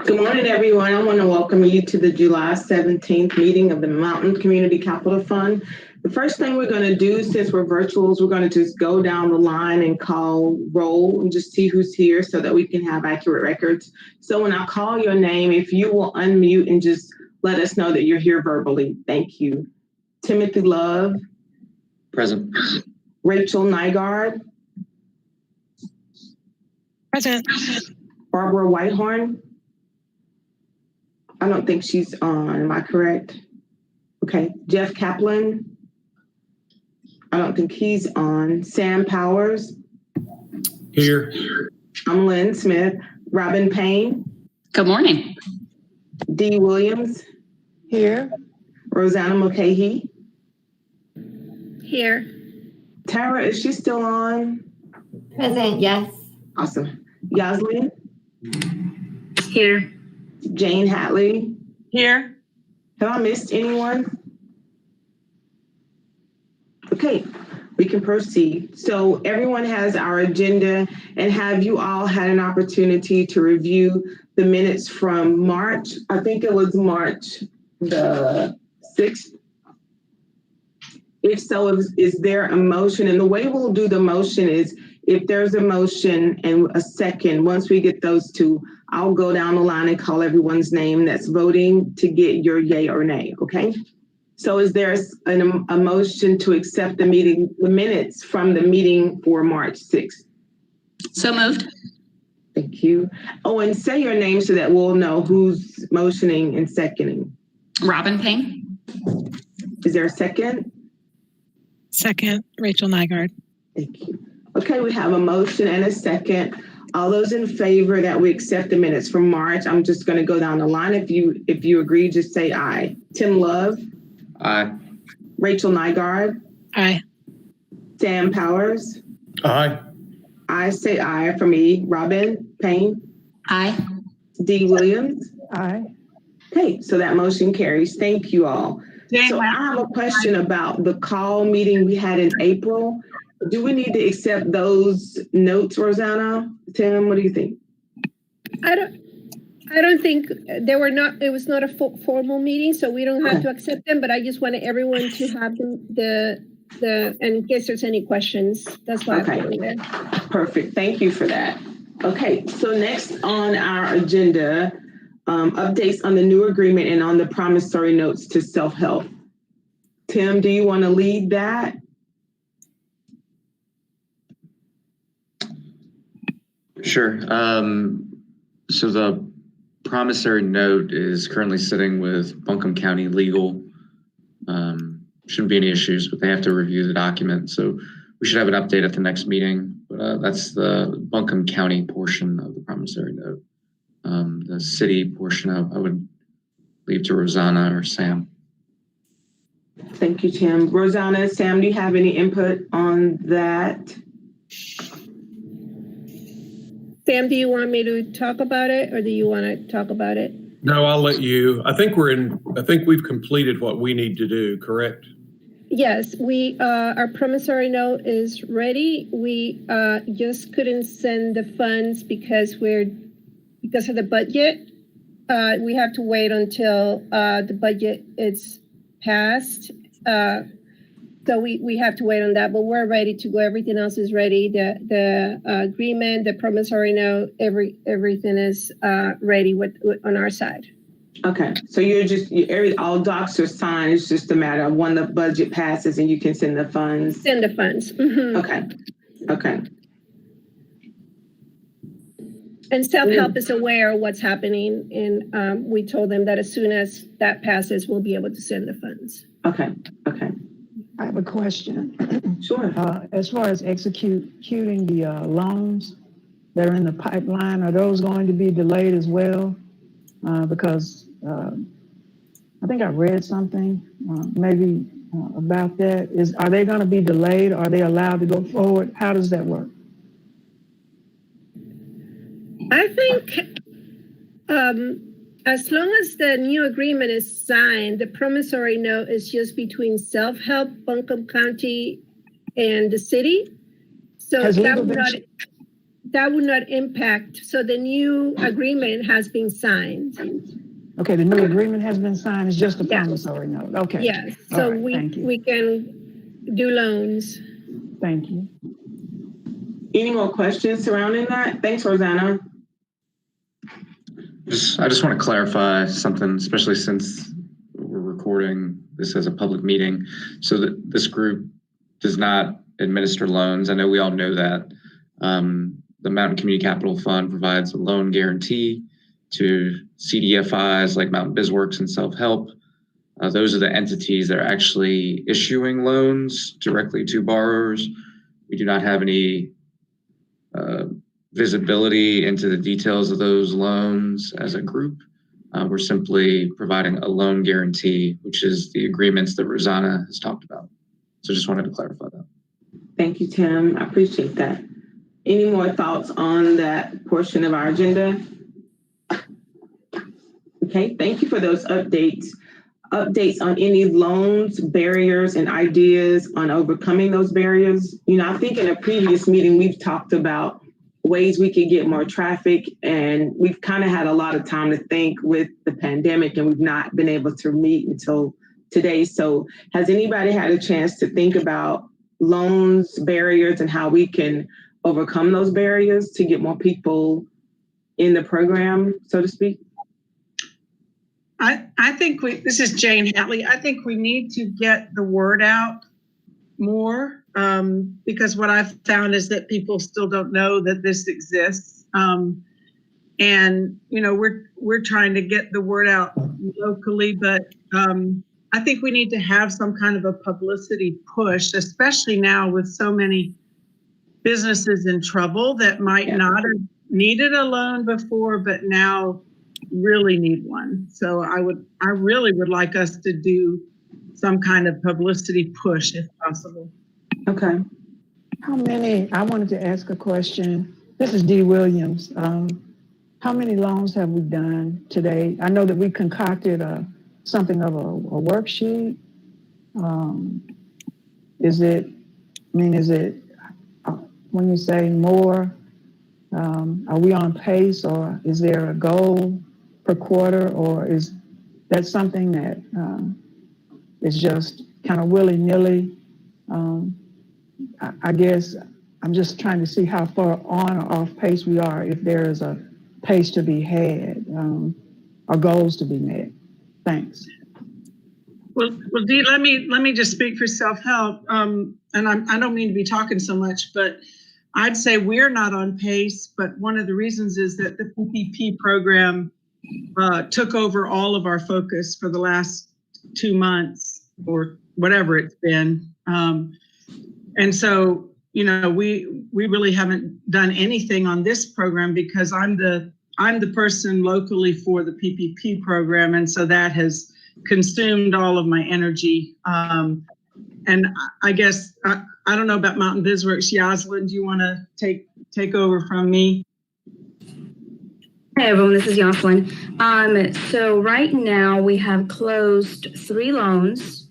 Good morning, everyone. I want to welcome you to the July 17th meeting of the Mountain Community Capital Fund. The first thing we're going to do, since we're virtuals, we're going to just go down the line and call roll and just see who's here so that we can have accurate records. So when I call your name, if you will unmute and just let us know that you're here verbally. Thank you. Timothy Love. Present. Rachel Nygaard. Present. Barbara Whitehorn. I don't think she's on. Am I correct? Okay. Jeff Kaplan. I don't think he's on. Sam Powers. Here. I'm Lynn Smith. Robin Payne. Good morning. Dee Williams. Here. Rosanna Mulcahy. Here. Tara, is she still on? Present, yes. Awesome. Yaslin. Here. Jane Hatley. Here. Have I missed anyone? Okay, we can proceed. So everyone has our agenda, and have you all had an opportunity to review the minutes from March? I think it was March the 6th. If so, is there a motion? And the way we'll do the motion is if there's a motion and a second, once we get those two, I'll go down the line and call everyone's name that's voting to get your yay or nay, okay? So is there a motion to accept the minutes from the meeting for March 6th? So moved. Thank you. Oh, and say your name so that we'll know who's motioning and seconding. Robin Payne. Is there a second? Second, Rachel Nygaard. Thank you. Okay, we have a motion and a second. All those in favor that we accept the minutes from March, I'm just going to go down the line. If you agree, just say aye. Tim Love. Aye. Rachel Nygaard. Aye. Sam Powers. Aye. I say aye for me. Robin Payne. Aye. Dee Williams. Aye. Okay, so that motion carries. Thank you all. So I have a question about the call meeting we had in April. Do we need to accept those notes, Rosanna? Tim, what do you think? I don't think it was not a formal meeting, so we don't have to accept them, but I just wanted everyone to have and in case there's any questions, that's why I'm doing it. Perfect. Thank you for that. Okay, so next on our agenda, updates on the new agreement and on the promissory notes to self-help. Tim, do you want to lead that? Sure. So the promissory note is currently sitting with Buncombe County Legal. Shouldn't be any issues, but they have to review the document. So we should have an update at the next meeting. But that's the Buncombe County portion of the promissory note. The city portion I would leave to Rosanna or Sam. Thank you, Tim. Rosanna, Sam, do you have any input on that? Sam, do you want me to talk about it, or do you want to talk about it? No, I'll let you. I think we've completed what we need to do, correct? Yes, our promissory note is ready. We just couldn't send the funds because of the budget. We have to wait until the budget is passed. So we have to wait on that, but we're ready to go. Everything else is ready. The agreement, the promissory note, everything is ready on our side. Okay, so all docs are signed. It's just a matter of when the budget passes and you can send the funds. Send the funds. Mhm. Okay. And self-help is aware of what's happening, and we told them that as soon as that passes, we'll be able to send the funds. Okay. I have a question. Sure. As far as executing the loans that are in the pipeline, are those going to be delayed as well? Because I think I read something maybe about that. Are they going to be delayed? Are they allowed to go forward? How does that work? I think as long as the new agreement is signed, the promissory note is just between self-help, Buncombe County, and the city. So that would not impact. So the new agreement has been signed. Okay, the new agreement has been signed. It's just a promissory note. Okay. Yes. So right, we can do loans. Thank you. Any more questions surrounding that? Thanks, Rosanna. I just want to clarify something, especially since we're recording this as a public meeting, so that this group does not administer loans. I know we all know that. The Mountain Community Capital Fund provides a loan guarantee to CDFIs like Mountain BizWorks and Self-Help. Those are the entities that are actually issuing loans directly to borrowers. We do not have any visibility into the details of those loans as a group. We're simply providing a loan guarantee, which is the agreements that Rosanna has talked about. So just wanted to clarify that. Thank you, Tim. I appreciate that. Any more thoughts on that portion of our agenda? Okay, thank you for those updates. Updates on any loans, barriers, and ideas on overcoming those barriers. I think in a previous meeting, we've talked about ways we could get more traffic, and we've kind of had a lot of time to think with the pandemic, and we've not been able to meet until today. So has anybody had a chance to think about loans, barriers, and how we can overcome those barriers to get more people in the program, so to speak? I think this is Jane Hatley. I think we need to get the word out more because what I've found is that people still don't know that this exists. And, we're trying to get the word out locally, but I think we need to have some kind of a publicity push, especially now with so many businesses in trouble that might not have needed a loan before, but now really need one. So I really would like us to do some kind of publicity push if possible. Okay. I wanted to ask a question. This is Dee Williams. How many loans have we done today? I know that we concocted something of a worksheet. Is it when you say more, are we on pace, or is there a goal per quarter, or is that something that is just kind of willy-nilly? I guess I'm just trying to see how far on or off pace we are, if there is a pace to be had, or goals to be met. Thanks. Well, Dee, let me just speak for Self-Help. And I don't mean to be talking so much, but I'd say we're not on pace. But one of the reasons is that the PPP program took over all of our focus for the last 2 months or whatever it's been. And so, we really haven't done anything on this program because I'm the person locally for the PPP program. And so that has consumed all of my energy. And I guess, I don't know about Mountain BizWorks. Yaslin, do you want to take over from me? Hey everyone, this is Yaslin. So right now we have closed 3 loans.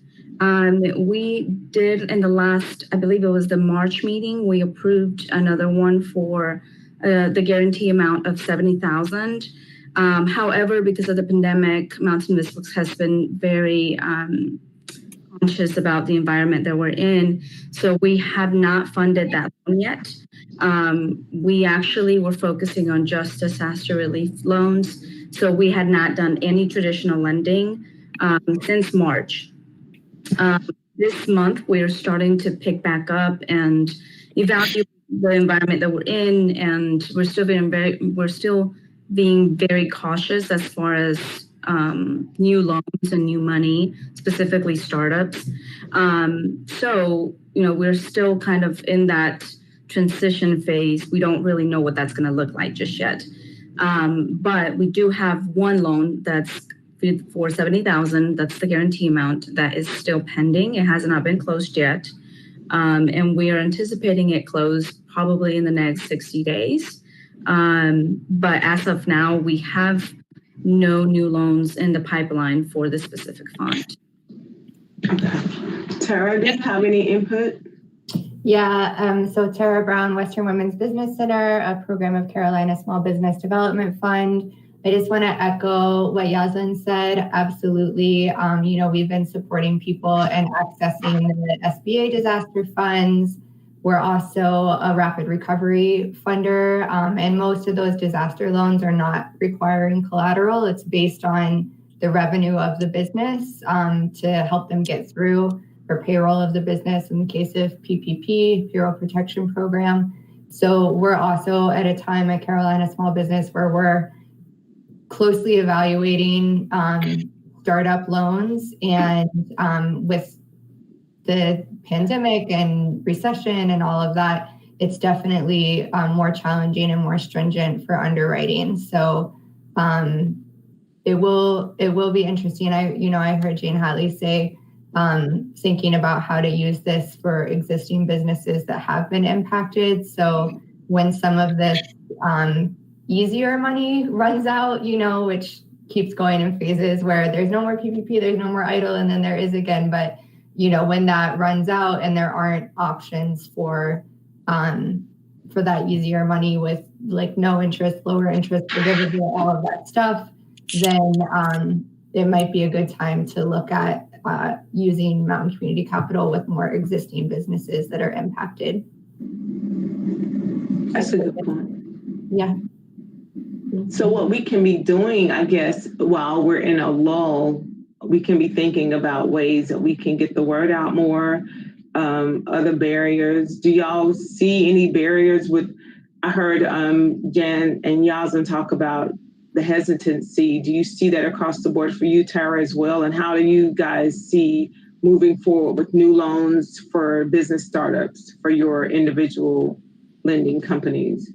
We did in the last, I believe it was the March meeting, we approved another one for the guarantee amount of $70,000. However, because of the pandemic, Mountain BizWorks has been very conscious about the environment that we're in. So we have not funded that loan yet. We actually were focusing on just disaster relief loans. So we had not done any traditional lending since March. This month, we're starting to pick back up and evaluate the environment that we're in, and we're still being very cautious as far as new loans and new money, specifically startups. So, we're still kind of in that transition phase. We don't really know what that's going to look like just yet. But we do have one loan that's for $70,000. That's the guarantee amount that is still pending. It has not been closed yet. And we are anticipating it closed probably in the next 60 days. But as of now, we have no new loans in the pipeline for this specific fund. Tara, do you have any input? Yeah, so Tara Brown, Western Women's Business Center, a program of Carolina Small Business Development Fund. I just want to echo what Yaslin said. Absolutely. We've been supporting people and accessing the SBA disaster funds. We're also a rapid recovery funder, and most of those disaster loans are not requiring collateral. It's based on the revenue of the business to help them get through, or payroll of the business in the case of PPP, Payroll Protection Program. So we're also at a time at Carolina Small Business where we're closely evaluating startup loans, and with the pandemic and recession and all of that, it's definitely more challenging and more stringent for underwriting. So it will be interesting. I heard Jane Hatley say thinking about how to use this for existing businesses that have been impacted. So when some of this easier money runs out, which keeps going in phases where there's no more PPP, there's no more EIDL, and then there is again. But, when that runs out and there aren't options for that easier money with like no interest, lower interest, forgivable, all of that stuff, then it might be a good time to look at using Mountain Community Capital with more existing businesses that are impacted. That's a good point. Yeah. So what we can be doing, I guess, while we're in a lull, we can be thinking about ways that we can get the word out more, other barriers. Do y'all see any barriers I heard Jan and Yaslin talk about the hesitancy. Do you see that across the board for you, Tara, as well? And how do you guys see moving forward with new loans for business startups for your individual lending companies?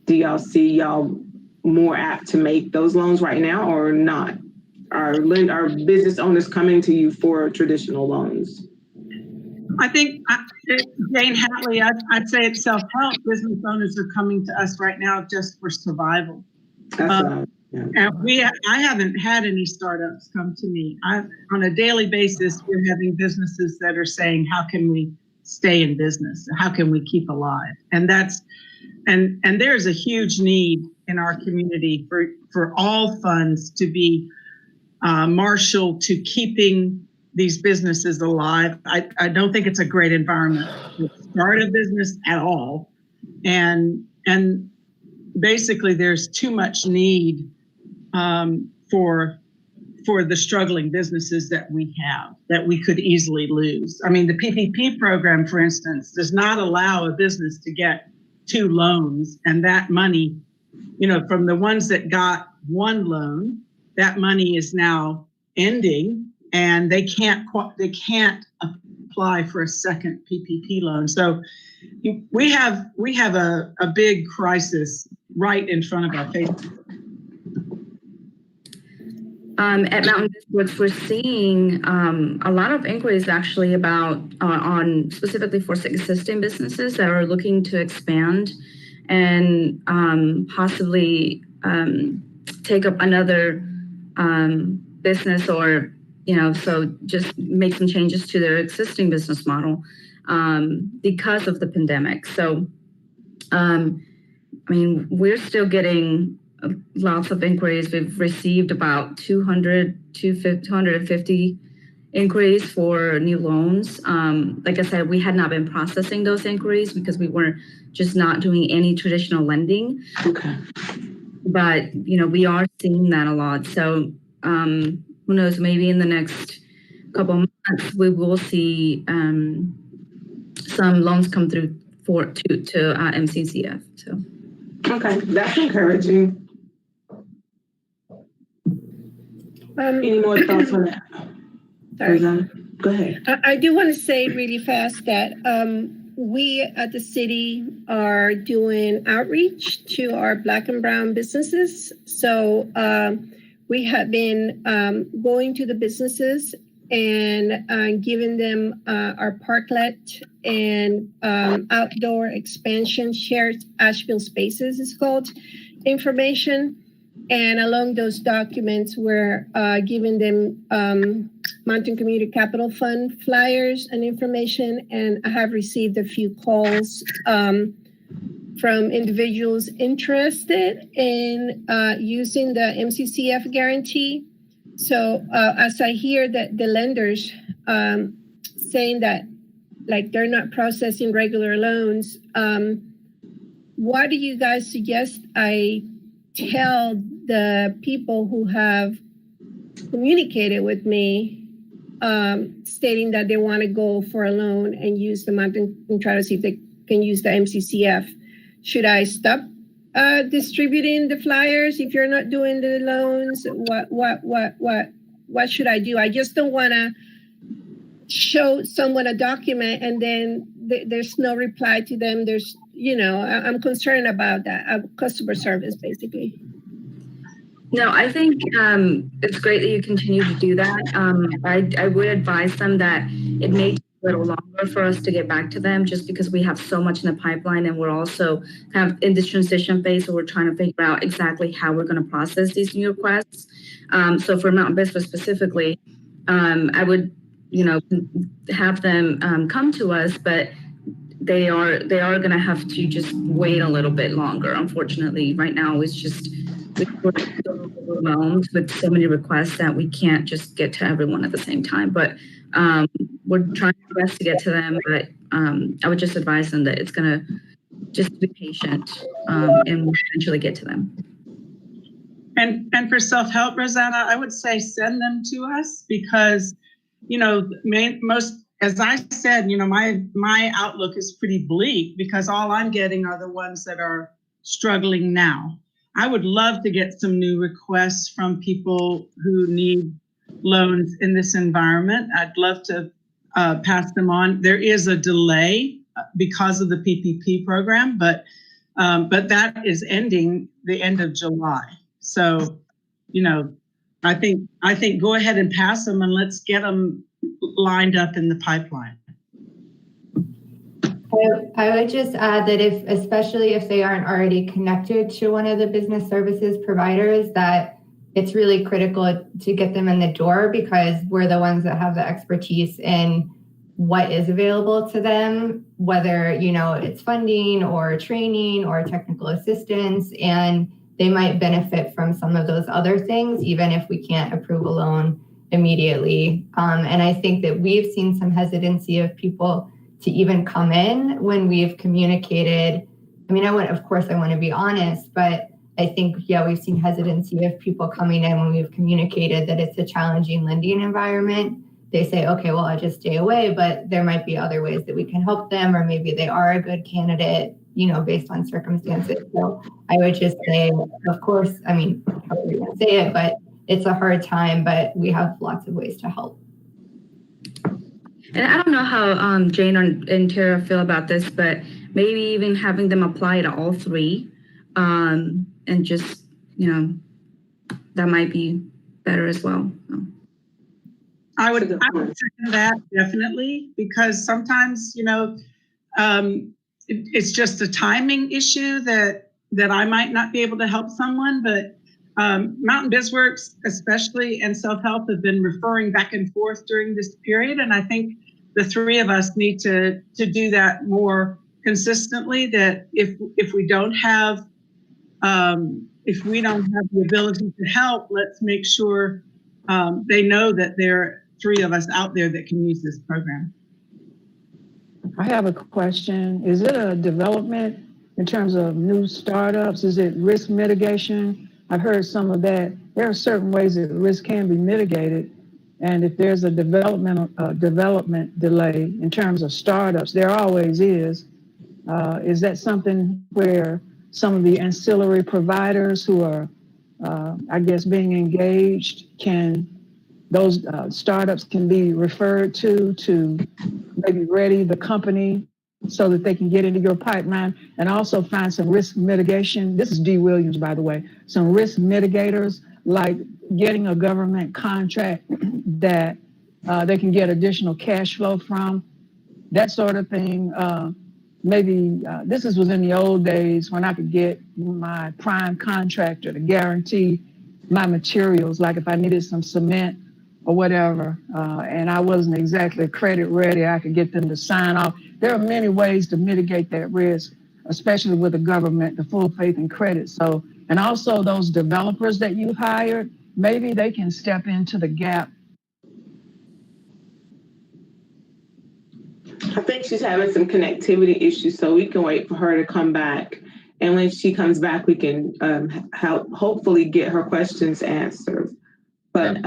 Do y'all see y'all more apt to make those loans right now or not? Are business owners coming to you for traditional loans? I think, Jane Hatley, I'd say it's self-help. Business owners are coming to us right now just for survival. And I haven't had any startups come to me. On a daily basis, we're having businesses that are saying, how can we stay in business? How can we keep alive? And and there's a huge need in our community for all funds to be marshaled to keeping these businesses alive. I don't think it's a great environment to start a business at all. And basically there's too much need for the struggling businesses that we have that we could easily lose. I mean, the PPP program, for instance, does not allow a business to get 2 loans, and that money, from the ones that got 1 loan, that money is now ending, and they can't apply for a second PPP loan. So we have a big crisis right in front of our face. At Mountain Woods, we're seeing a lot of inquiries actually about on specifically for existing businesses that are looking to expand and possibly take up another business, or so just make some changes to their existing business model because of the pandemic. So, we're still getting lots of inquiries. We've received about 250 inquiries for new loans. Like I said, we had not been processing those inquiries because we were just not doing any traditional lending. Okay. But, we are seeing that a lot. So who knows, maybe in the next couple of months, we will see some loans come through to MCCF. So. Okay, that's encouraging. Any more thoughts on that? Sorry. Go ahead. I do want to say really fast that we at the city are doing outreach to our Black and Brown businesses. So we have been going to the businesses and giving them our parklet and outdoor expansion shared Asheville spaces is called information. And along those documents, we're giving them Mountain Community Capital Fund flyers and information. And I have received a few calls from individuals interested in using the MCCF guarantee. So as I hear that the lenders saying that like they're not processing regular loans, what do you guys suggest I tell the people who have communicated with me stating that they want to go for a loan and use the Mountain and try to see if they can use the MCCF? Should I stop distributing the flyers if you're not doing the loans? What should I do? I just don't want to show someone a document and then there's no reply to them. There's, I'm concerned about that. Customer service, basically. No, I think it's great that you continue to do that. I would advise them that it may take a little longer for us to get back to them just because we have so much in the pipeline and we're also kind of in this transition phase. So we're trying to figure out exactly how we're going to process these new requests. So for Mountain Biscuit specifically, I would, have them come to us, but they are going to have to just wait a little bit longer. Unfortunately, right now it's just we're so overwhelmed with so many requests that we can't just get to everyone at the same time. But we're trying our best to get to them. But I would just advise them that it's going to just be patient and we'll eventually get to them. And for self-help, Rosanna, I would say send them to us because, most, as I said, my outlook is pretty bleak because all I'm getting are the ones that are struggling now. I would love to get some new requests from people who need loans in this environment. I'd love to pass them on. There is a delay because of the PPP program, but that is ending the end of July. So, I think go ahead and pass them and let's get them lined up in the pipeline. I would just add that especially if they aren't already connected to one of the business services providers, that it's really critical to get them in the door because we're the ones that have the expertise in what is available to them, whether, it's funding or training or technical assistance, and they might benefit from some of those other things, even if we can't approve a loan immediately. And I think that we've seen some hesitancy of people to even come in when we've communicated. Of course I want to be honest, but I think, we've seen hesitancy of people coming in when we've communicated that it's a challenging lending environment. They say, okay, well, I'll just stay away, but there might be other ways that we can help them, or maybe they are a good candidate, based on circumstances. So I would just say, of course, how are you going to say it, but it's a hard time, but we have lots of ways to help. And I don't know how Jane and Tara feel about this, but maybe even having them apply to all three and just, that might be better as well. So. I would second that definitely, because sometimes, it's just a timing issue that I might not be able to help someone, but Mountain BizWorks especially and self-help have been referring back and forth during this period. And I think the three of us need to do that more consistently, that if we don't have the ability to help, let's make sure they know that they're three of us out there that can use this program. I have a question. Is it a development in terms of new startups? Is it risk mitigation? I've heard some of that. There are certain ways that risk can be mitigated. And if there's a development delay in terms of startups, there always is. Is that something where some of the ancillary providers who are, I guess, being engaged, those startups can be referred to maybe ready the company so that they can get into your pipeline and also find some risk mitigation? This is Dee Williams, by the way. Some risk mitigators, like getting a government contract that they can get additional cash flow from, that sort of thing. Maybe this was in the old days when I could get my prime contractor to guarantee my materials, like if I needed some cement or whatever, and I wasn't exactly credit ready, I could get them to sign off. There are many ways to mitigate that risk, especially with the government, the full faith and credit. So, and also those developers that you hired, maybe they can step into the gap. I think she's having some connectivity issues, so we can wait for her to come back. And when she comes back, we can help hopefully get her questions answered. But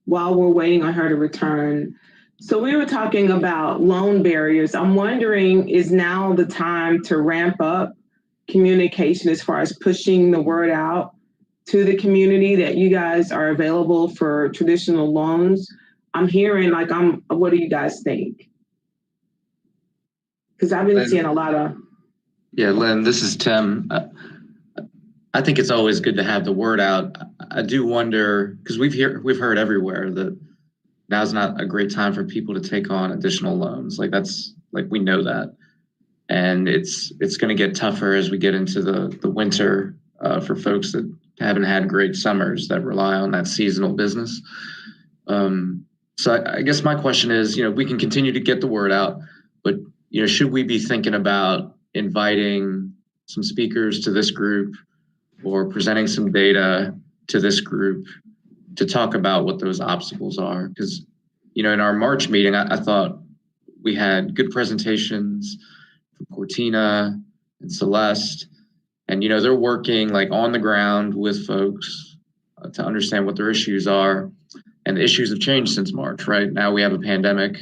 while we're waiting on her to return, so we were talking about loan barriers. I'm wondering, is now the time to ramp up communication as far as pushing the word out to the community that you guys are available for traditional loans? I'm hearing what do you guys think? Because I've been seeing a lot of. Yeah, Lynn, this is Tim. I think it's always good to have the word out. I do wonder, because we've heard everywhere that now's not a great time for people to take on additional loans. We know that. And it's going to get tougher as we get into the winter for folks that haven't had great summers that rely on that seasonal business. So I guess my question is, we can continue to get the word out, but should we be thinking about inviting some speakers to this group or presenting some data to this group to talk about what those obstacles are? Because, in our March meeting, I thought we had good presentations from Cortina and Celeste, and, they're working on the ground with folks to understand what their issues are. And the issues have changed since March, right? Now we have a pandemic,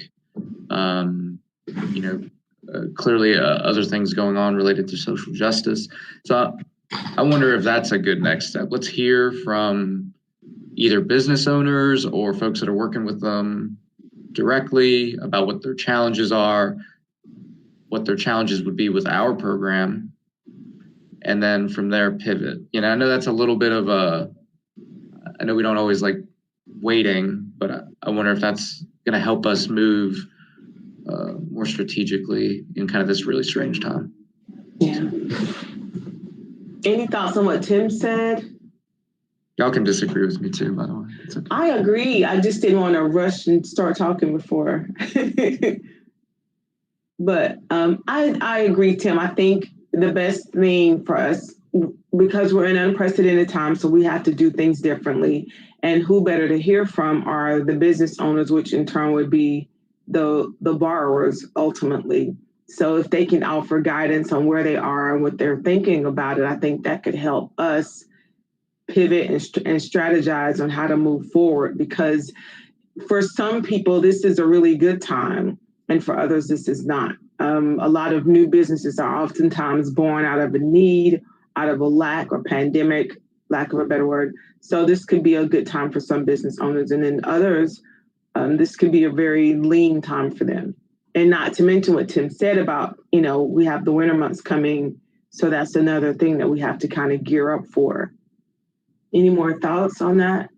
clearly other things going on related to social justice. So I wonder if that's a good next step. Let's hear from either business owners or folks that are working with them directly about what their challenges are, what their challenges would be with our program, and then from there pivot. I know that's a little bit of I know we don't always like waiting, but I wonder if that's going to help us move more strategically in kind of this really strange time. Yeah. Any thoughts on what Tim said? Y'all can disagree with me too, by the way. It's okay. I agree. I just didn't want to rush and start talking before. But I agree, Tim. I think the best thing for us, because we're in unprecedented times, so we have to do things differently. And who better to hear from are the business owners, which in turn would be the borrowers ultimately. So if they can offer guidance on where they are and what they're thinking about it, I think that could help us pivot and strategize on how to move forward. Because for some people, this is a really good time, and for others, this is not. A lot of new businesses are oftentimes born out of a need, out of a lack or pandemic, lack of a better word. So this could be a good time for some business owners, and then others, this could be a very lean time for them. And not to mention what Tim said about, we have the winter months coming. So that's another thing that we have to kind of gear up for. Any more thoughts on that?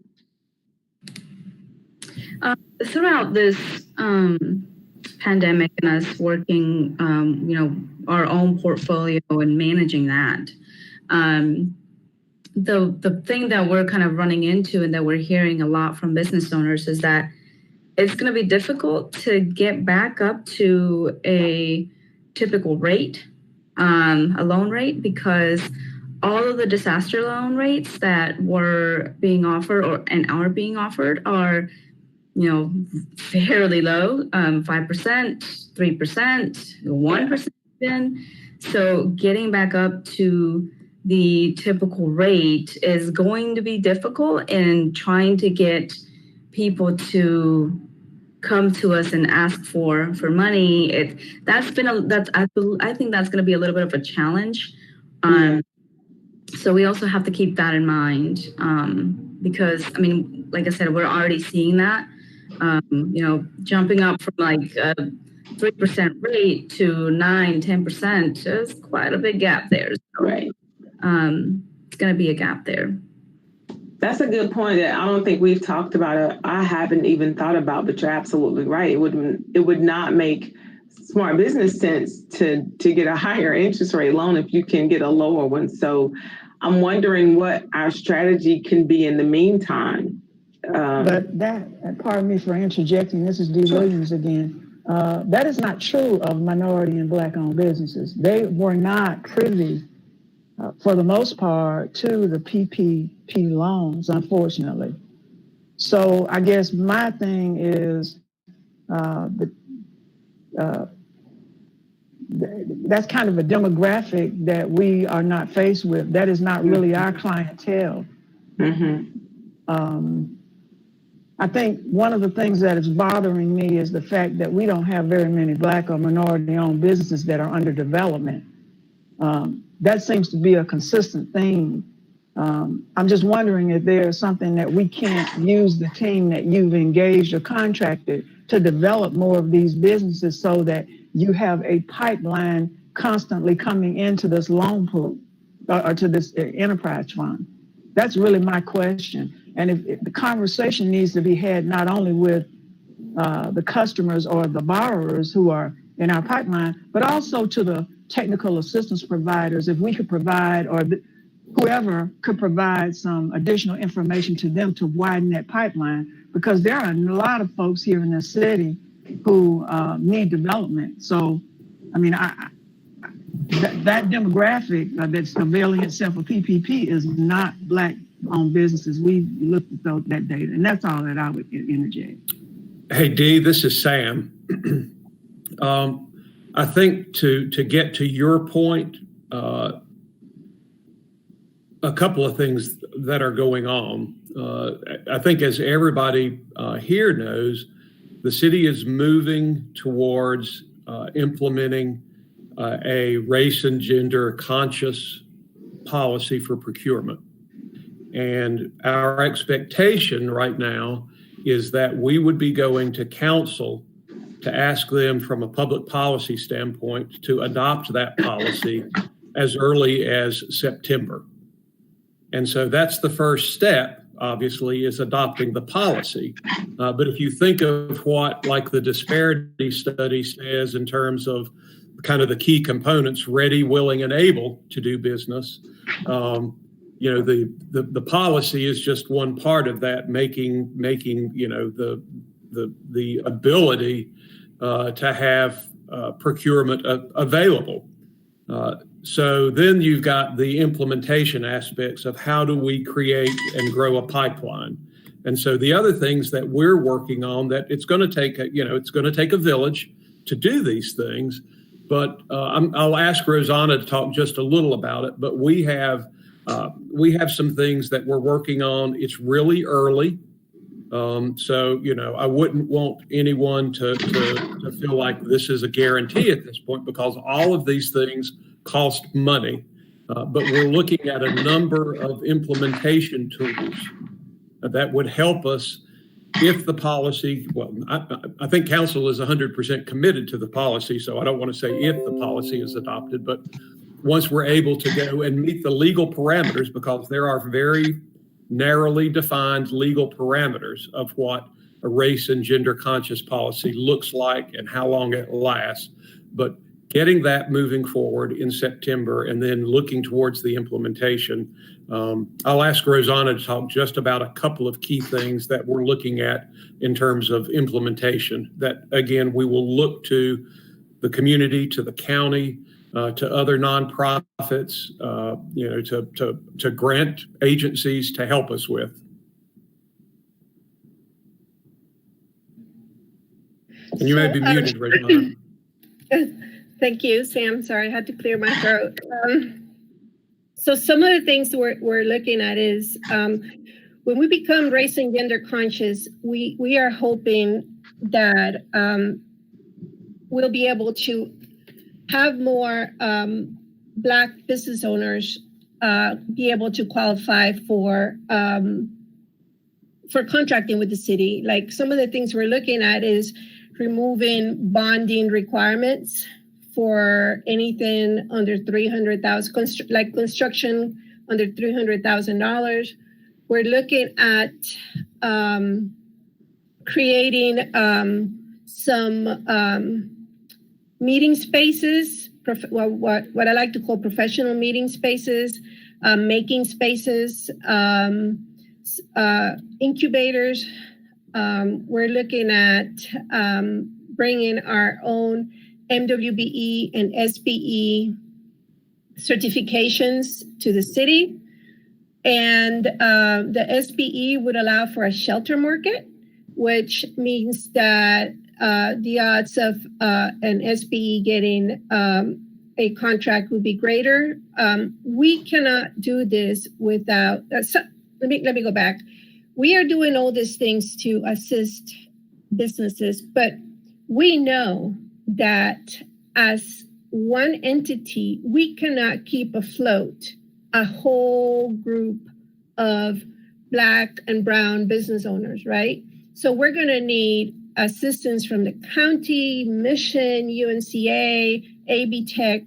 Throughout this pandemic and us working, our own portfolio and managing that, the thing that we're kind of running into and that we're hearing a lot from business owners is that it's going to be difficult to get back up to a typical rate, a loan rate, because all of the disaster loan rates that were being offered and are being offered are fairly low, 5%, 3%, 1% even. So getting back up to the typical rate is going to be difficult, and trying to get people to come to us and ask for money. I think that's going to be a little bit of a challenge. So we also have to keep that in mind, because like I said, we're already seeing that, jumping up from like a 3% rate to 9, 10%. There's quite a big gap there. So, Right. It's going to be a gap there. That's a good point that I don't think we've talked about it. I haven't even thought about, but you're absolutely right. It would not make smart business sense to get a higher interest rate loan if you can get a lower one. So I'm wondering what our strategy can be in the meantime. But that, pardon me for interjecting, this is Dee Williams again. That is not true of minority and Black-owned businesses. They were not privy, for the most part, to the PPP loans, unfortunately. So I guess my thing is that's kind of a demographic that we are not faced with. That is not really our clientele. Mm-hmm. I think one of the things that is bothering me is the fact that we don't have very many Black or minority-owned businesses that are under development. That seems to be a consistent theme. I'm just wondering if there's something that we can't use the team that you've engaged or contracted to develop more of these businesses so that you have a pipeline constantly coming into this loan pool or to this enterprise fund. That's really my question. And if the conversation needs to be had not only with the customers or the borrowers who are in our pipeline, but also to the technical assistance providers, if we could provide, or whoever could provide some additional information to them to widen that pipeline, because there are a lot of folks here in the city who need development. So, that demographic that's availing itself of PPP is not Black-owned businesses. We looked at that data, and that's all that I would interject. Hey, Dee, this is Sam. I think to get to your point, a couple of things that are going on. I think as everybody here knows, the city is moving towards implementing a race and gender conscious policy for procurement. And our expectation right now is that we would be going to council to ask them from a public policy standpoint to adopt that policy as early as September. And so that's the first step, obviously, is adopting the policy. But if you think of what like the disparity study says in terms of kind of the key components, ready, willing, and able to do business, the policy is just one part of that, making the ability to have procurement available. So then you've got the implementation aspects of how do we create and grow a pipeline. And so the other things that we're working on, that it's going to take a village to do these things. But I'll ask Rosanna to talk just a little about it. But we have some things that we're working on. It's really early. So, I wouldn't want anyone to feel like this is a guarantee at this point, because all of these things cost money. But we're looking at a number of implementation tools that would help us if the policy, I think council is 100% committed to the policy, so I don't want to say if the policy is adopted, but once we're able to go and meet the legal parameters, because there are very narrowly defined legal parameters of what a race and gender conscious policy looks like and how long it lasts. But getting that moving forward in September and then looking towards the implementation, I'll ask Rosanna to talk just about a couple of key things that we're looking at in terms of implementation, that again, we will look to the community, to the county, to other nonprofits, to grant agencies to help us with. And you may be muted, Rachel. Thank you, Sam. Sorry, I had to clear my throat. So some of the things we're looking at is when we become race and gender conscious, we are hoping that we'll be able to have more Black business owners be able to qualify for contracting with the city. Like some of the things we're looking at is removing bonding requirements for anything under $300,000, like construction under $300,000. We're looking at creating some meeting spaces, what I like to call professional meeting spaces, making spaces, incubators. We're looking at bringing our own MWBE and SBE certifications to the city. And the SBE would allow for a shelter market, which means that the odds of an SBE getting a contract would be greater. We cannot do this without, let me go back. We are doing all these things to assist businesses, but we know that as one entity, we cannot keep afloat a whole group of Black and brown business owners, right? So we're going to need assistance from the county, Mission, UNCA, AB Tech,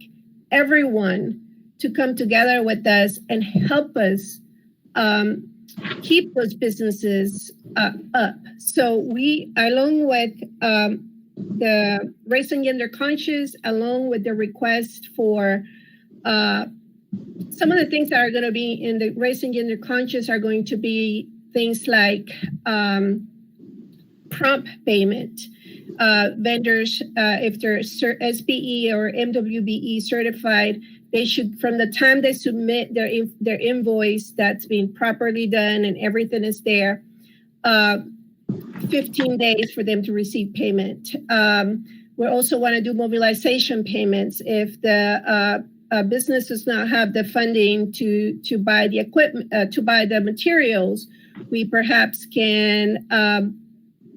everyone to come together with us and help us keep those businesses up. So we, along with the race and gender conscious, along with the request for some of the things that are going to be in the race and gender conscious are going to be things like prompt payment. Vendors, if they're SBE or MWBE certified, they should, from the time they submit their invoice that's been properly done and everything is there, 15 days for them to receive payment. We also want to do mobilization payments. If the business does not have the funding to buy the equipment, to buy the materials, we perhaps can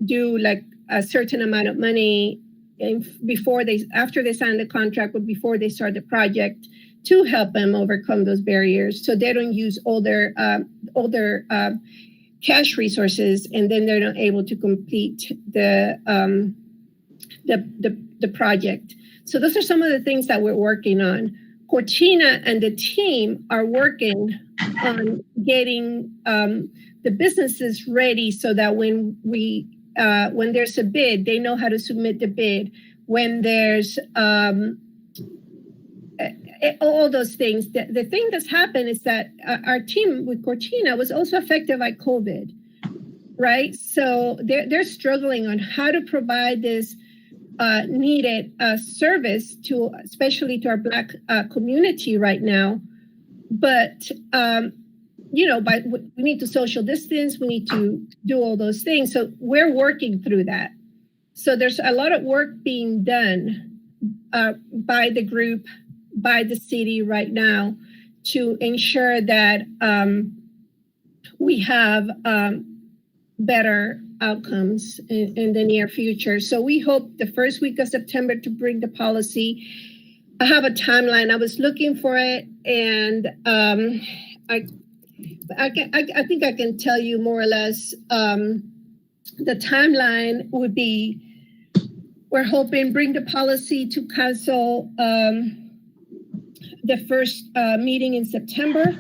do like a certain amount of money after they sign the contract, but before they start the project, to help them overcome those barriers, so they don't use all their cash resources, and then they're not able to complete the project. So those are some of the things that we're working on. Cortina and the team are working on getting the businesses ready so that when there's a bid, they know how to submit the bid. When there's all those things, the thing that's happened is that our team with Cortina was also affected by COVID, right? So they're struggling on how to provide this needed service to, especially to our Black community right now. But we need to social distance, we need to do all those things. So we're working through that. So there's a lot of work being done by the group, by the city right now to ensure that we have better outcomes in the near future. So we hope the first week of September to bring the policy. I have a timeline. I was looking for it, and I think I can tell you more or less. The timeline would be, we're hoping bring the policy to council the first meeting in September.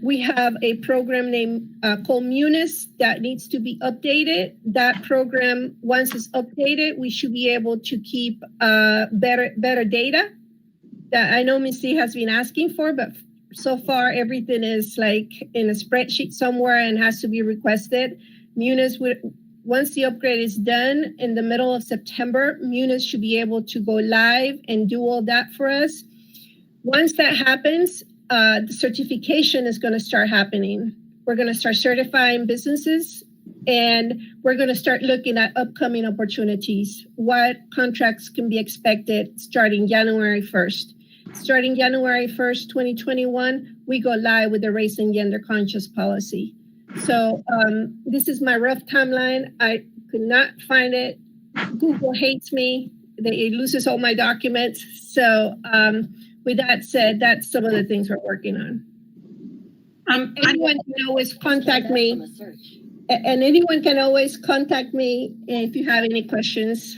We have a program named called Munis that needs to be updated. That program, once it's updated, we should be able to keep better data that I know Ms. C has been asking for, but so far everything is like in a spreadsheet somewhere and has to be requested. Munis, once the upgrade is done in the middle of September, Munis should be able to go live and do all that for us. Once that happens, the certification is going to start happening. We're going to start certifying businesses And we're going to start looking at upcoming opportunities, what contracts can be expected starting January 1st. Starting January 1st, 2021, we go live with the race and gender conscious policy. So this is my rough timeline. I could not find it. Google hates me. It loses all my documents. So with that said, that's some of the things we're working on. Anyone can always contact me. And anyone can always contact me if you have any questions.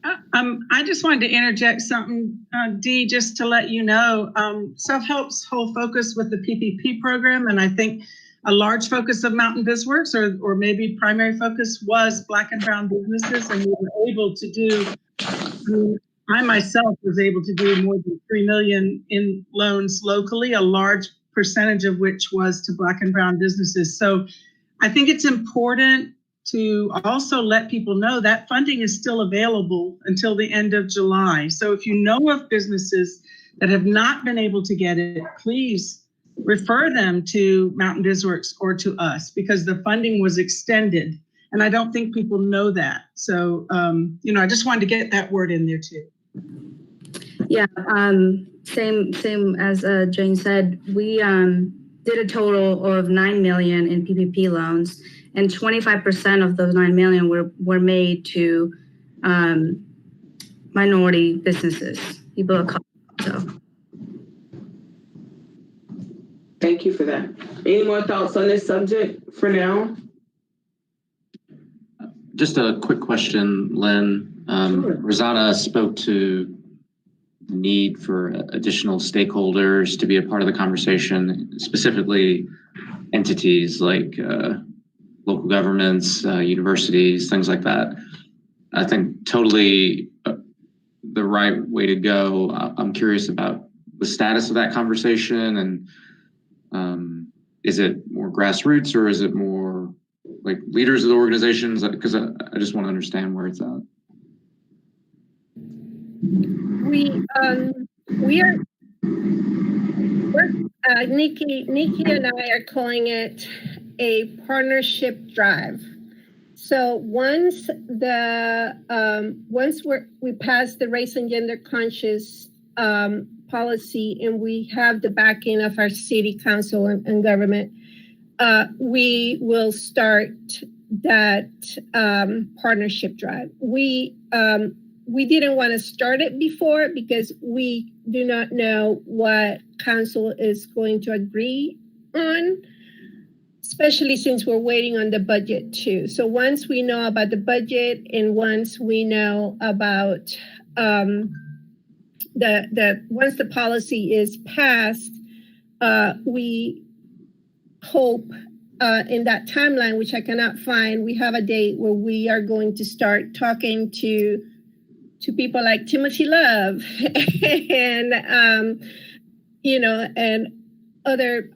I just wanted to interject something, Dee, just to let you know, Self-Help's whole focus with the PPP program, and I think a large focus of Mountain BizWorks, or maybe primary focus, was Black and brown businesses, and we were able to do, I myself was able to do more than 3 million in loans locally, a large percentage of which was to Black and brown businesses. So I think it's important to also let people know that funding is still available until the end of July. So if you know of businesses that have not been able to get it, please refer them to Mountain BizWorks or to us, because the funding was extended. And I don't think people know that. So, I just wanted to get that word in there too. Yeah, same as Jane said, we did a total of 9 million in PPP loans, and 25% of those 9 million were made to minority businesses, people of color. So. Thank you for that. Any more thoughts on this subject for now? Just a quick question, Lynn. Sure. Rosanna spoke to the need for additional stakeholders to be a part of the conversation, specifically entities like local governments, universities, things like that. I think totally the right way to go. I'm curious about the status of that conversation, and is it more grassroots or is it more like leaders of the organizations? Because I just want to understand where it's at. Nikki and I are calling it a partnership drive. So once we pass the race and gender conscious policy and we have the backing of our city council and government, we will start that partnership drive. We didn't want to start it before because we do not know what council is going to agree on, especially since we're waiting on the budget too. So once we know about the budget and once we know about once the policy is passed, we hope in that timeline, which I cannot find, we have a date where we are going to start talking to people like Timothy Love and and other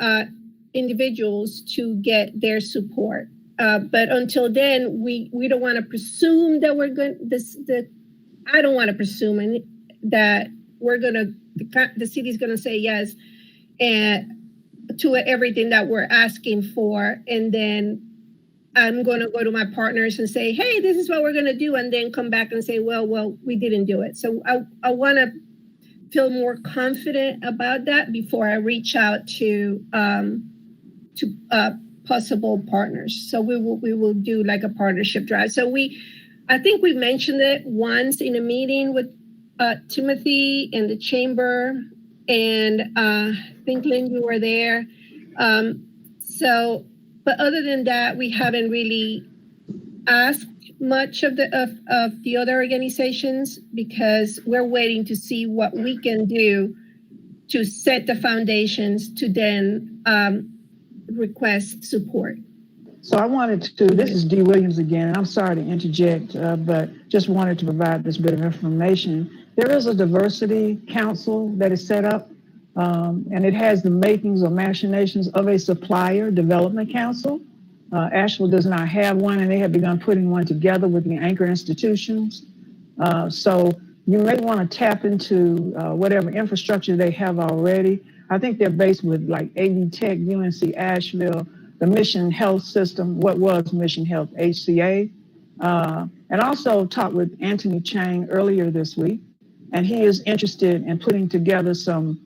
individuals to get their support. But until then, we don't want to presume that we're going. I don't want to presume that we're gonna. The city's gonna say yes, and to everything that we're asking for, and then I'm going to go to my partners and say, hey, this is what we're going to do, and then come back and say, well, we didn't do it. So I want to feel more confident about that before I reach out to possible partners. So we will do like a partnership drive. So I think we mentioned it once in a meeting with Timothy and the chamber, and I think Lynn, you were there. But other than that, we haven't really asked much of the other organizations because we're waiting to see what we can do to set the foundations to then request support. So I wanted to, this is Dee Williams again, and I'm sorry to interject, but just wanted to provide this bit of information. There is a diversity council that is set up, and it has the makings or machinations of a supplier development council. Asheville does not have one, and they have begun putting one together with the anchor institutions. So you may want to tap into whatever infrastructure they have already. I think they're based with like AV Tech, UNC Asheville, the Mission Health System, what was Mission Health, HCA, and also talked with Anthony Chang earlier this week, and he is interested in putting together some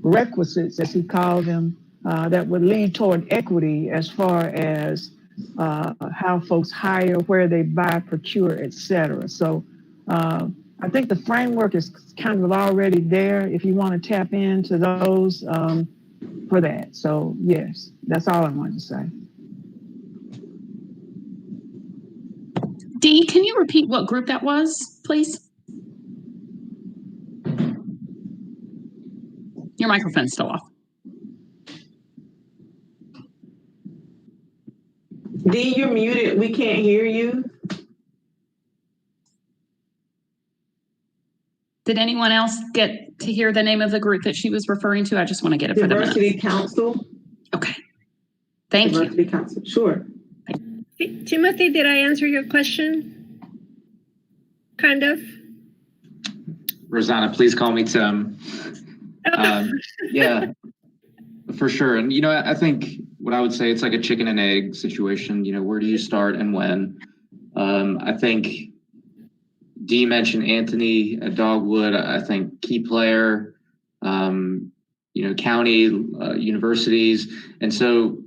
requisites, as he called them, that would lead toward equity as far as how folks hire, where they buy, procure, et cetera. So I think the framework is kind of already there if you want to tap into those for that. So yes, that's all I wanted to say. Dee, can you repeat what group that was, please? Your microphone's still off. Dee, you're muted. We can't hear you. Did anyone else get to hear the name of the group that she was referring to? I just want to get it for the minutes. Diversity Council. Okay. Thank you. Diversity Council. Sure. Timothy, did I answer your question? Kind of. Rosanna, please call me Tim. Yeah, for sure. And, I think what I would say, it's like a chicken and egg situation. Where do you start and when? I think Dee mentioned Anthony at Dogwood. I think key player, county, universities. And so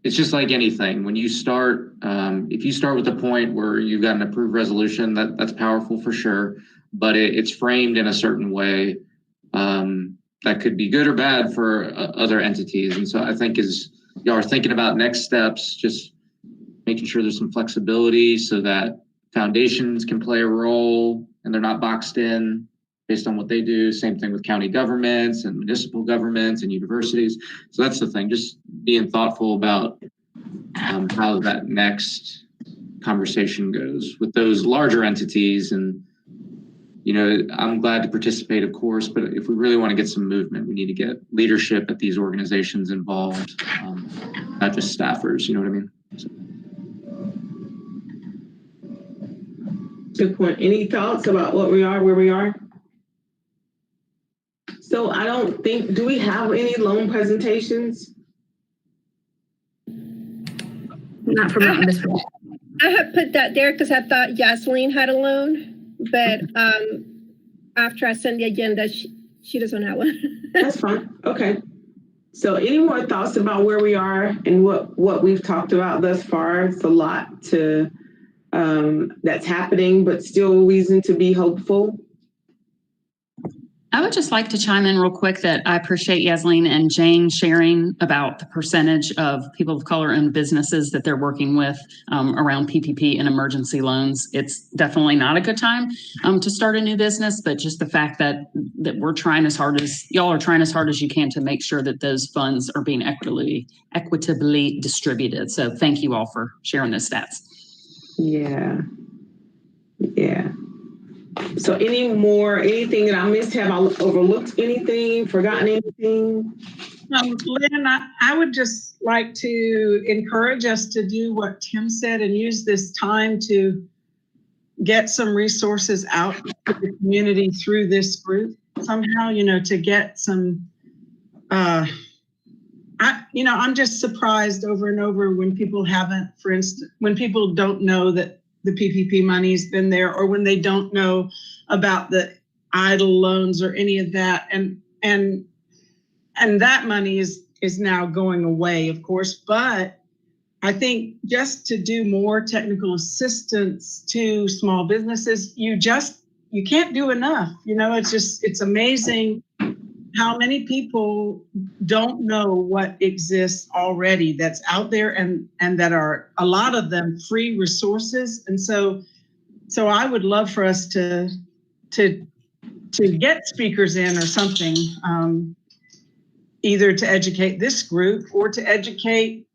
it's just like anything. When you start, if you start with a point where you've got an approved resolution, that's powerful for sure, but it's framed in a certain way that could be good or bad for other entities. And so I think as y'all are thinking about next steps, just making sure there's some flexibility so that foundations can play a role and they're not boxed in based on what they do. Same thing with county governments and municipal governments and universities. So that's the thing, just being thoughtful about how that next conversation goes with those larger entities. And I'm glad to participate, of course, but if we really want to get some movement, we need to get leadership at these organizations involved, not just staffers, you know what I mean? So. Good point. Any thoughts about where we are? So I don't think, do we have any loan presentations? Not from Mountain District. I have put that there because I thought Yasleen had a loan, but after I send the agenda, she doesn't have one. That's fine. Okay. So any more thoughts about where we are and what we've talked about thus far? It's a lot to that's happening, but still reason to be hopeful. I would just like to chime in real quick that I appreciate Yasleen and Jane sharing about the percentage of people of color owned businesses that they're working with around PPP and emergency loans. It's definitely not a good time to start a new business, but just the fact that we're trying as hard as y'all are trying as hard as you can to make sure that those funds are being equitably distributed. So thank you all for sharing those stats. Yeah. So anything that I missed? Have I overlooked anything, forgotten anything? Lynn, I would just like to encourage us to do what Tim said and use this time to get some resources out to the community through this group somehow, to get some, I'm just surprised over and over when people haven't, for instance, when people don't know that the PPP money's been there, or when they don't know about the idle loans or any of that. And that money is now going away, of course. But I think just to do more technical assistance to small businesses, you can't do enough. It's amazing how many people don't know what exists already that's out there, and that are, a lot of them, free resources. And so I would love for us to get speakers in or something, either to educate this group or to educate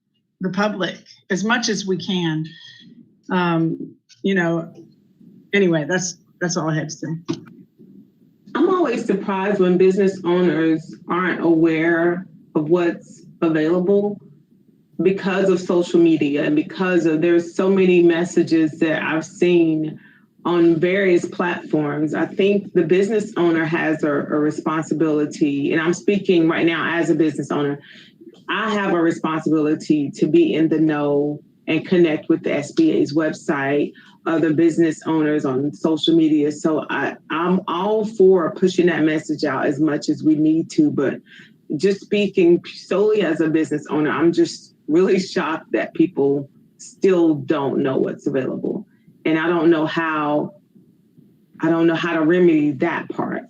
the public as much as we can. Anyway, that's all I had to say. I'm always surprised when business owners aren't aware of what's available because of social media and because of there's so many messages that I've seen on various platforms. I think the business owner has a responsibility, and I'm speaking right now as a business owner. I have a responsibility to be in the know and connect with the SBA's website, other business owners on social media. So I'm all for pushing that message out as much as we need to, but just speaking solely as a business owner, I'm just really shocked that people still don't know what's available. And I don't know how to remedy that part.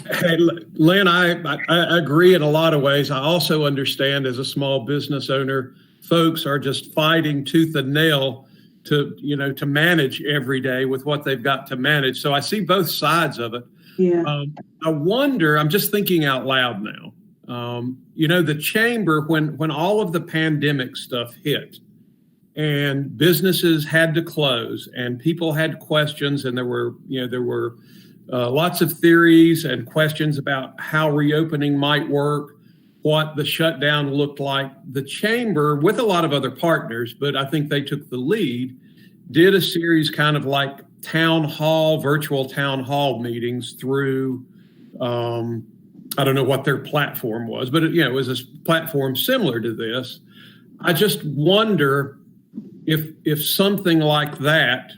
Hey, Lynn, I agree in a lot of ways. I also understand as a small business owner, folks are just fighting tooth and nail to manage every day with what they've got to manage. So I see both sides of it. Yeah. I wonder, I'm just thinking out loud now. The chamber, when all of the pandemic stuff hit and businesses had to close and people had questions, and there were lots of theories and questions about how reopening might work, what the shutdown looked like. The chamber, with a lot of other partners, but I think they took the lead, did a series kind of like virtual town hall meetings through, I don't know what their platform was, but it was a platform similar to this. I just wonder if something like that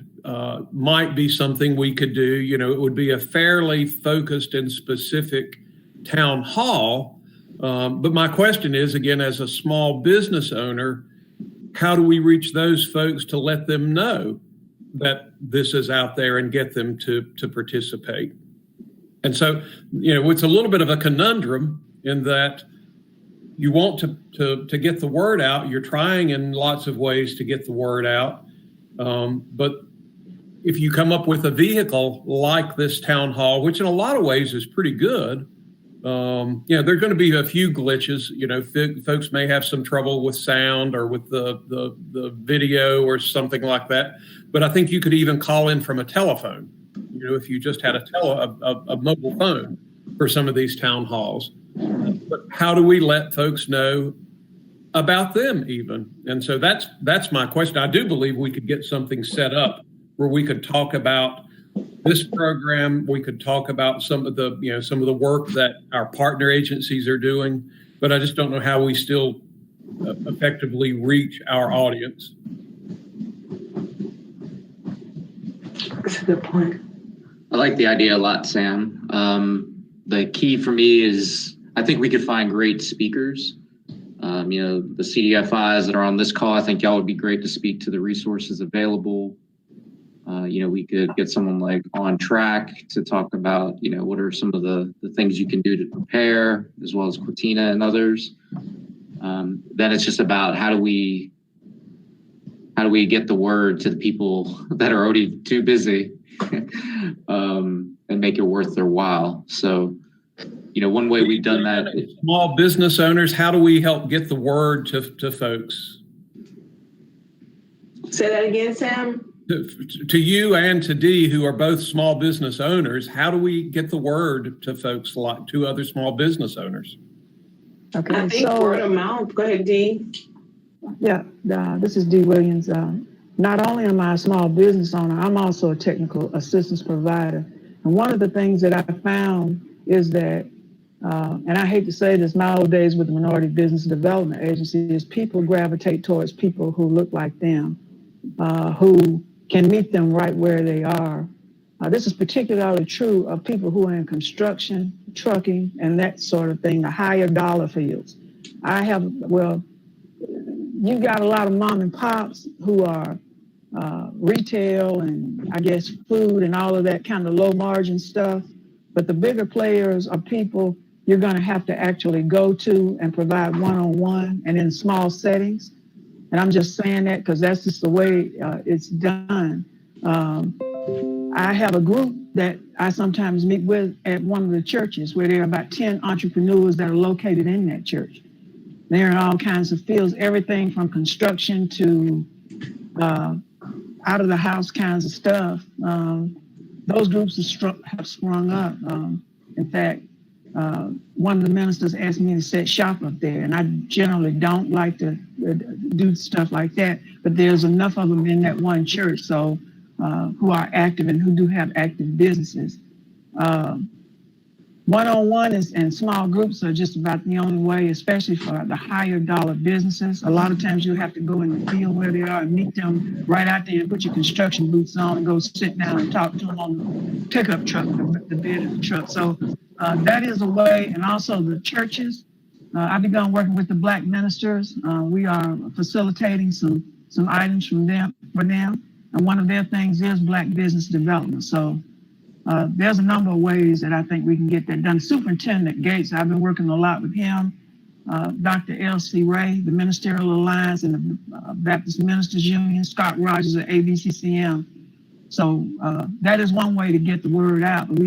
might be something we could do. It would be a fairly focused and specific town hall. But my question is, again, as a small business owner, how do we reach those folks to let them know that this is out there and get them to participate? And so, it's a little bit of a conundrum in that you want to get the word out. You're trying in lots of ways to get the word out. But if you come up with a vehicle like this town hall, which in a lot of ways is pretty good, there are going to be a few glitches. Folks may have some trouble with sound or with the video or something like that. But I think you could even call in from a telephone, if you just had a mobile phone for some of these town halls. But how do we let folks know about them even? And so that's my question. I do believe we could get something set up where we could talk about this program. We could talk about some of the work that our partner agencies are doing, but I just don't know how we still effectively reach our audience. That's a good point. I like the idea a lot, Sam. The key for me is I think we could find great speakers. The CDFIs that are on this call, I think y'all would be great to speak to the resources available. We could get someone like On Track to talk about, what are some of the things you can do to prepare, as well as Quatina and others. Then it's just about how do we get the word to the people that are already too busy and make it worth their while. So, one way we've done that. Small business owners, how do we help get the word to folks? Say that again, Sam. To you and to Dee, who are both small business owners, how do we get the word to folks like to other small business owners? Okay, I think word of mouth. Go ahead, Dee. Yeah, this is Dee Williams. Not only am I a small business owner, I'm also a technical assistance provider. And one of the things that I found is that, and I hate to say this nowadays with the Minority Business Development Agency, is people gravitate towards people who look like them, who can meet them right where they are. This is particularly true of people who are in construction, trucking, and that sort of thing, the higher dollar fields. You've got a lot of mom and pops who are retail and I guess food and all of that kind of low margin stuff. But the bigger players are people you're going to have to actually go to and provide one-on-one and in small settings. And I'm just saying that because that's just the way it's done. I have a group that I sometimes meet with at one of the churches where there are about 10 entrepreneurs that are located in that church. They're in all kinds of fields, everything from construction to out of the house kinds of stuff. Those groups have sprung up. In fact, one of the ministers asked me to set shop up there, and I generally don't like to do stuff like that, but there's enough of them in that one church who are active and who do have active businesses. One-on-one and small groups are just about the only way, especially for the higher dollar businesses. A lot of times you have to go in the field where they are and meet them right out there and put your construction boots on and go sit down and talk to them on the pickup truck, the bed of the truck. So that is a way. And also the churches. I've begun working with the Black ministers. We are facilitating some items for them. And one of their things is Black business development. So there's a number of ways that I think we can get that done. Superintendent Gates, I've been working a lot with him. Dr. L.C. Ray, the Ministerial Alliance and the Baptist Ministers Union, Scott Rogers at ABCCM. So that is one way to get the word out. But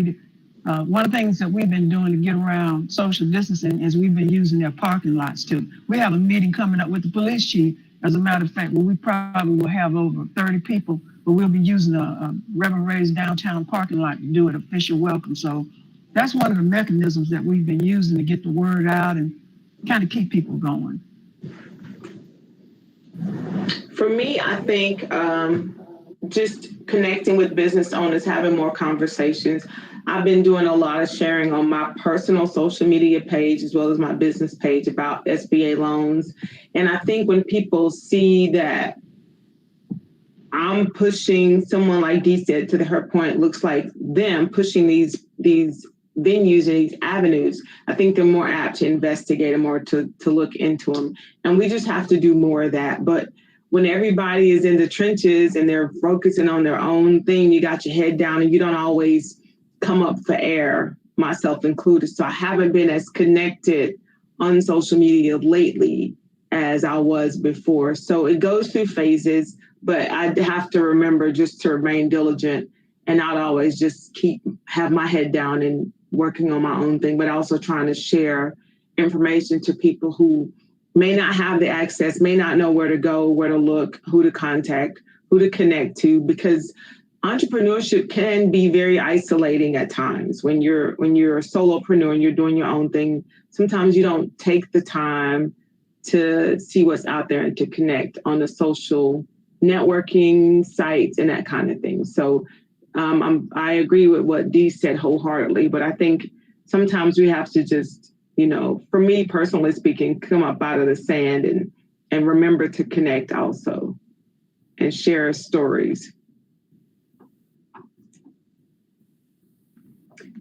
one of the things that we've been doing to get around social distancing is we've been using their parking lots too. We have a meeting coming up with the police chief, as a matter of fact, where we probably will have over 30 people, but we'll be using a Reverend Ray's downtown parking lot to do an official welcome. So that's one of the mechanisms that we've been using to get the word out and kind of keep people going. For me, I think just connecting with business owners, having more conversations. I've been doing a lot of sharing on my personal social media page as well as my business page about SBA loans. And I think when people see that I'm pushing, someone like Dee said, to her point, looks like them pushing these venues and these avenues, I think they're more apt to investigate and more to look into them. And we just have to do more of that. But when everybody is in the trenches and they're focusing on their own thing, you got your head down and you don't always come up for air, myself included. So I haven't been as connected on social media lately as I was before. So it goes through phases, but I have to remember just to remain diligent and not always just have my head down and working on my own thing, but also trying to share information to people who may not have the access, may not know where to go, where to look, who to contact, who to connect to, because entrepreneurship can be very isolating at times. When you're a solopreneur and you're doing your own thing, sometimes you don't take the time to see what's out there and to connect on the social networking sites and that kind of thing. So I agree with what Dee said wholeheartedly, but I think sometimes we have to just, for me personally speaking, come up out of the sand and remember to connect also and share stories.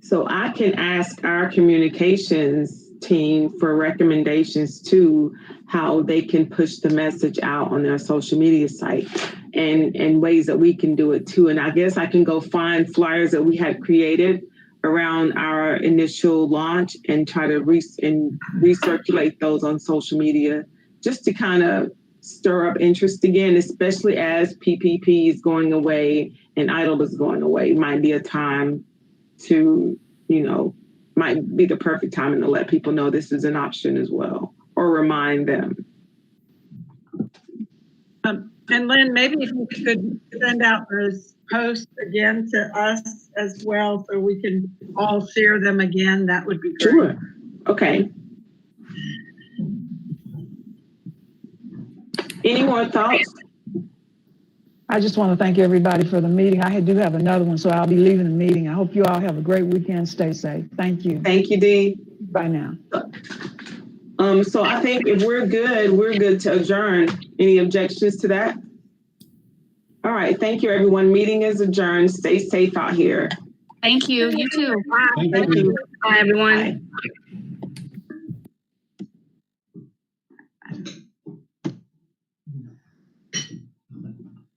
So I can ask our communications team for recommendations to how they can push the message out on their social media site and ways that we can do it too. And I guess I can go find flyers that we had created around our initial launch and try to recirculate those on social media just to kind of stir up interest again, especially as PPP is going away and EIDL is going away. It might be a time to, might be the perfect time to let people know this is an option as well, or remind them. And Lynn, maybe if you could send out those posts again to us as well, so we can all share them again, that would be great. Sure. Okay. Any more thoughts? I just want to thank everybody for the meeting. I do have another one, so I'll be leaving the meeting. I hope you all have a great weekend. Stay safe. Thank you. Thank you, Dee. Bye now. So I think if we're good to adjourn. Any objections to that? All right. Thank you, everyone. Meeting is adjourned. Stay safe out here. Thank you. You too. Bye. Thank you. Bye, everyone. Bye.